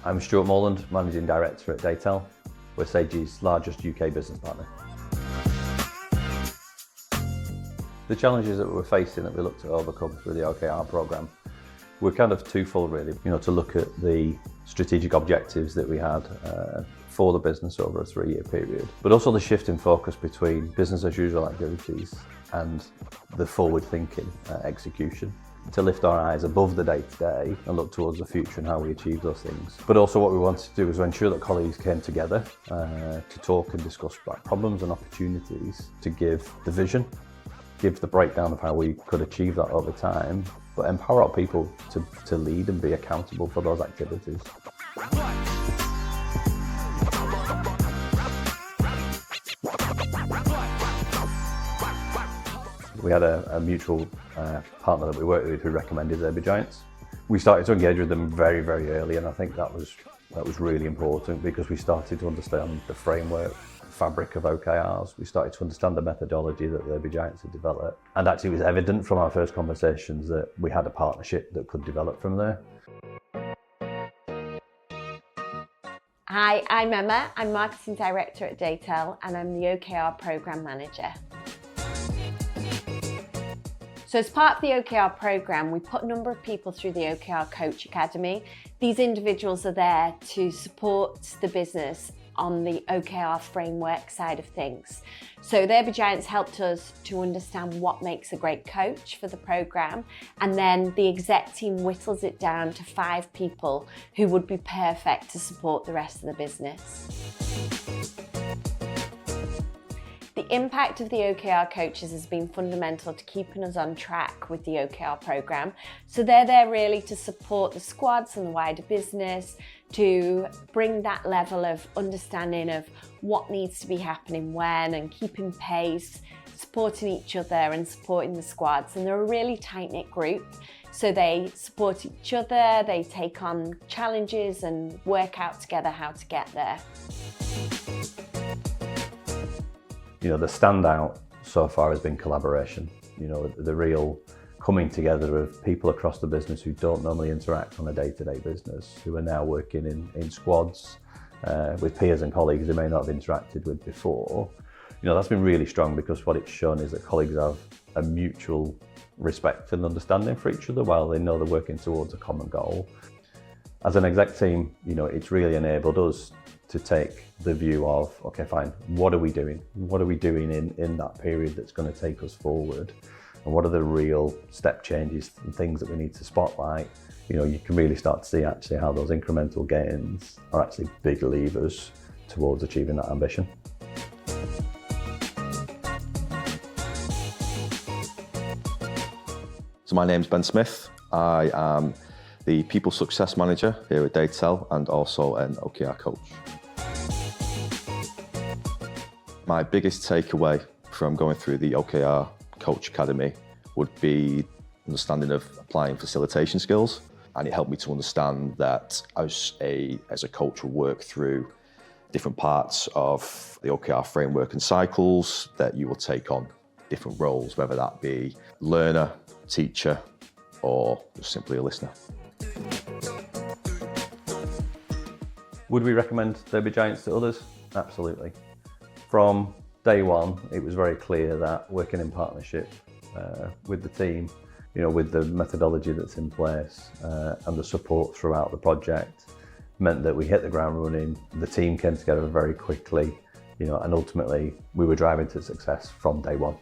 I'm Stuart Morland, Managing Director at Datel. We're Sage's largest UK business partner. The challenges that we're facing that we look to overcome through the OKR programme were kind of twofold really. To look at the strategic objectives that we had for the business over a 3-year period, but also the shift in focus between business as usual activities and the forward-thinking execution, to lift our eyes above the day-to-day and look towards the future and how we achieve those things. But also what we wanted to do was to ensure that colleagues came together to talk and discuss about problems and opportunities, to give the vision, give the breakdown of how we could achieve that over time, but empower our people to lead and be accountable for those activities. We had a mutual partner that we worked with who recommended They'd Be Giants. We started to engage with them very, very early, and I think that was really important because we started to understand the framework, fabric of OKRs. We started to understand the methodology that They'd Be Giants had developed, and actually it was evident from our first conversations that we had a partnership that could develop from there. Hi, I'm Emma. I'm Marketing Director at Datel and I'm the OKR Programme Manager. So as part of the OKR programme, we put a number of people through the OKR Coach Academy. These individuals are there to support the business on the OKR framework side of things. So They'd Be Giants helped us to understand what makes a great coach for the programme, and then the exec team whittles it down to 5 people who would be perfect to support the rest of the business. The impact of the OKR coaches has been fundamental to keeping us on track with the OKR programme. So they're there really to support the squads and the wider business, to bring that level of understanding of what needs to be happening when, and keeping pace, supporting each other and supporting the squads. And they're a really tight-knit group. So they support each other, they take on challenges and work out together how to get there. The standout so far has been collaboration. The real coming together of people across the business who don't normally interact on a day-to-day business, who are now working in squads with peers and colleagues they may not have interacted with before. That's been really strong because what it's shown is that colleagues have a mutual respect and understanding for each other while they know they're working towards a common goal. As an exec team, it's really enabled us to take the view of, okay, fine, what are we doing? What are we doing in that period that's going to take us forward? And what are the real step changes and things that we need to spotlight? You can really start to see actually how those incremental gains are actually big levers towards achieving that ambition. So my name's Ben Smith. I am the People Success Manager here at Datel and also an OKR Coach. My biggest takeaway from going through the OKR Coach Academy would be understanding of applying facilitation skills, and it helped me to understand that as a coach will work through different parts of the OKR framework and cycles, that you will take on different roles, whether that be learner, teacher, or just simply a listener. Would we recommend They'd Be Giants to others? Absolutely. From day one, it was very clear that working in partnership with the team, with the methodology that's in place and the support throughout the project meant that we hit the ground running. The team came together very quickly, and ultimately we were driving to success from day one.